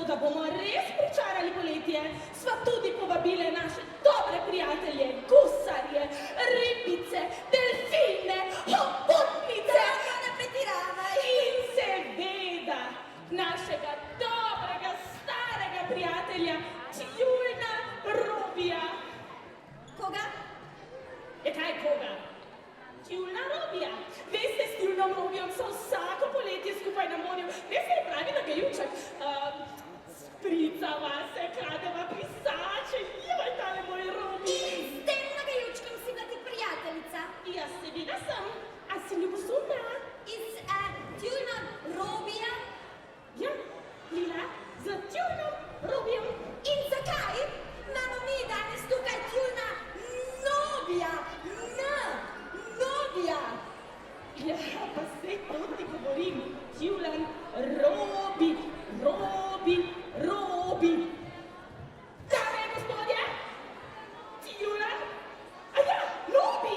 da bomo res pričarali poletje, sva tudi povabile naše dobre prijatelje, gusarje, ribice, delfine, hobotnice. Ne pretiravaj. In seveda našega dobrega, starega prijatelja, tjulna Robija. Koga? Kaj koga? Tjulna Robija. Veste, s tjulnom Robijom so vsako poletje skupaj na morju. Veste, je pravi nagajuček. Spricava se, kradeva pisače. Joj, tale moj Robi. S tem nagajučkom si bila ti prijateljica. Ja, seveda sem. A si ljubosumna? In s tjulnom Robija? Ja, Lila, z tjulnom Robijem. In zakaj imamo mi danes tukaj tjulna Nobija? Nobija. Ja, pa sej to ti govorim. Tjulen Robi, Robi, Robi. Dame, gospodje, tjulen, a ja, Robi.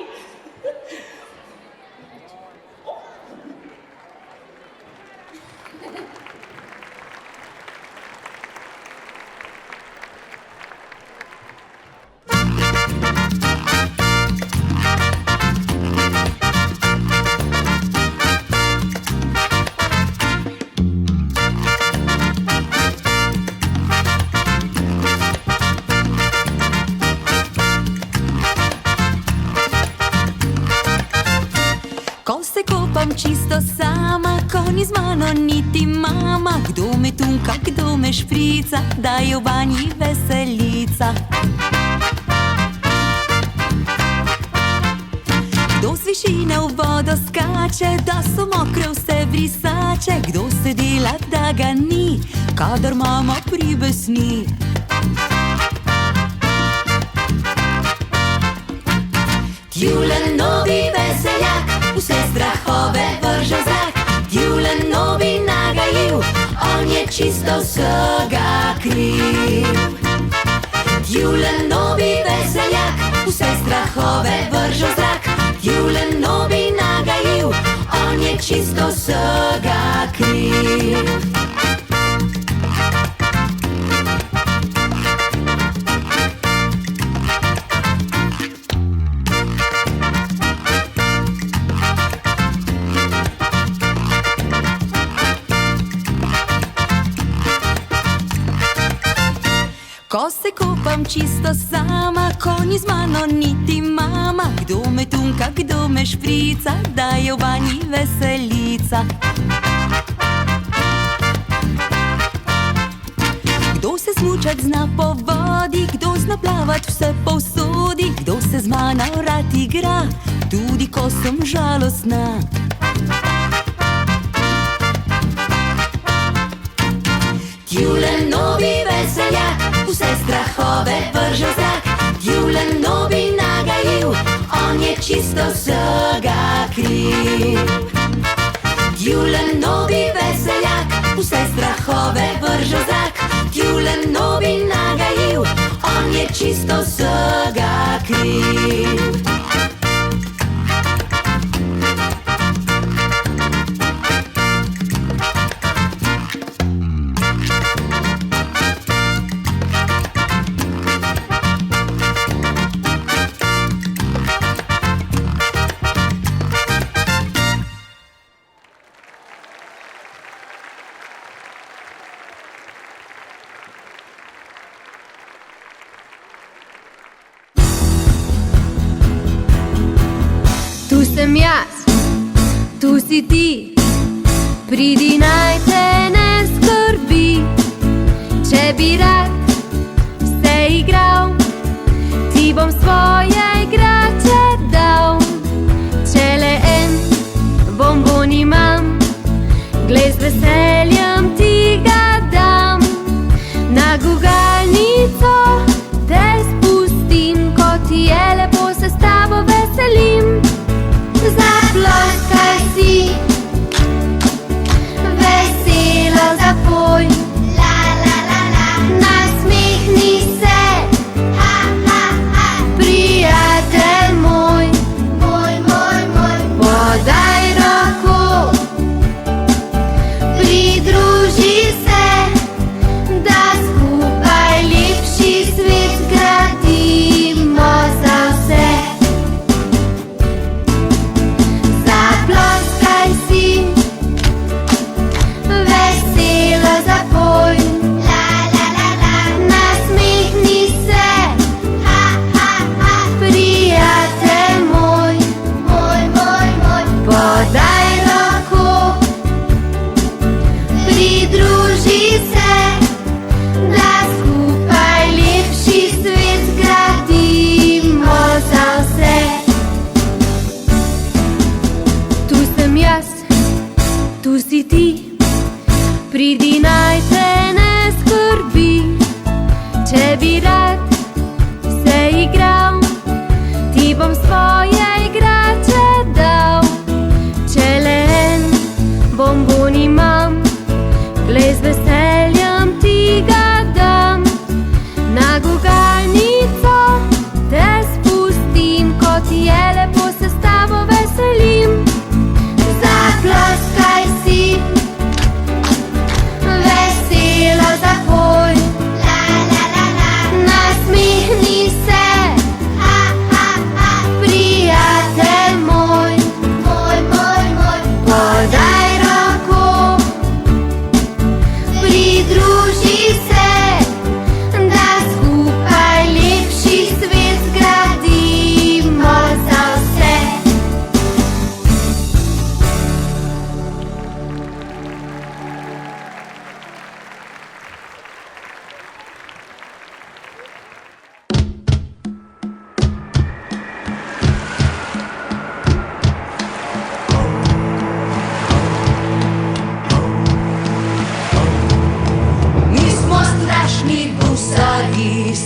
Čisto sama, ko ni z mano niti mama. Kdo me tunka, kdo me šprica, da je v banji veselica. Kdo z višine v vodo skače, da so mokre vse brisače. Kdo se dela, da ga ni, kadar mama pribesni. Tjulen Nobi veseljak, vse strahove vrže v zrak. Tjulen Nobi nagajiv, on je čisto vsega kriv. Tjulen Nobi veseljak, vse strahove vrže v zrak. Tjulen Nobi nagajiv, on je čisto vsega kriv. Ko se kopam čisto sama, ko ni z mano niti mama. Kdo me tunka, kdo me šprica, da je v banji veselica. Kdo se smučat zna po vodi, kdo zna plavat vse povsodi. Kdo se z mano rad igra, tudi ko sem žalostna. Tjulen Nobi veseljak, vse strahove vrže v zrak. Tjulen Nobi nagajiv, on je čisto vsega kriv. Tjulen Nobi veseljak, vse strahove vrže v zrak. Tjulen Nobi nagajiv, on je čisto vsega kriv. Tu sem jaz, tu si ti, pridi naj te ne skrbi. Če bi rad se igral, ti bom svoje igrače dal. Če le en bonbon imam, glej z veseljem ti ga dam. Na gugalnico te spustim, ko ti je lepo, se s tabo veselim. Zaploskaj si, vesel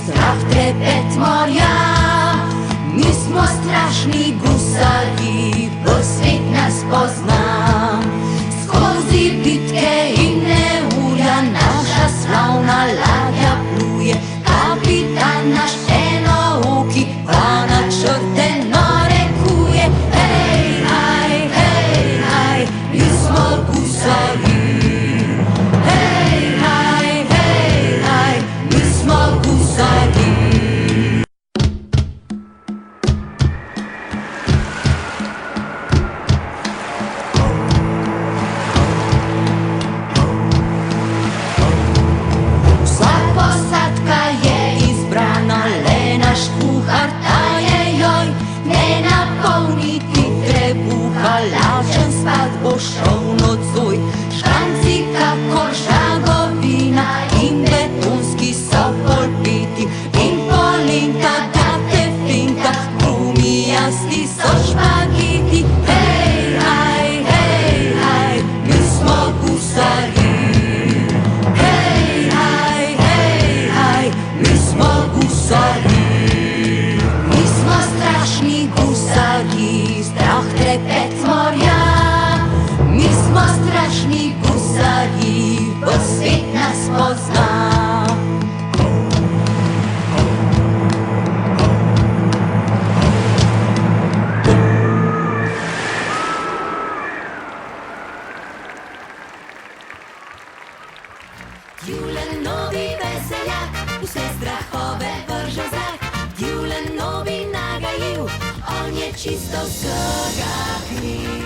strah, trepet morja. Mi smo strašni gusari, bo svet nas pozna. Skozi bitke in neurja naša slavna ladja pluje. Kapitan naš enooki pa načrte narekuje. Hej, haj, mi smo gusari. Hej, haj, mi smo gusari. Vsa posadka je izbrana, le naš kuhar ta je joj. Ne napolniti trebuha, lačen spat bo šel nocoj. Škanci kakor žagovina in betonski so polpiti. In polinka da te finta, gumijasti so špagiti. Hej, haj, mi smo gusari. Hej, haj, mi smo gusari. Mi smo strašni gusari, strah, trepet morja. Mi smo strašni gusari, bo svet nas pozna. Julenovi veseljak, vse strahove vrže v zrak. Julenovi nagajiv, on je čisto vsega kriv.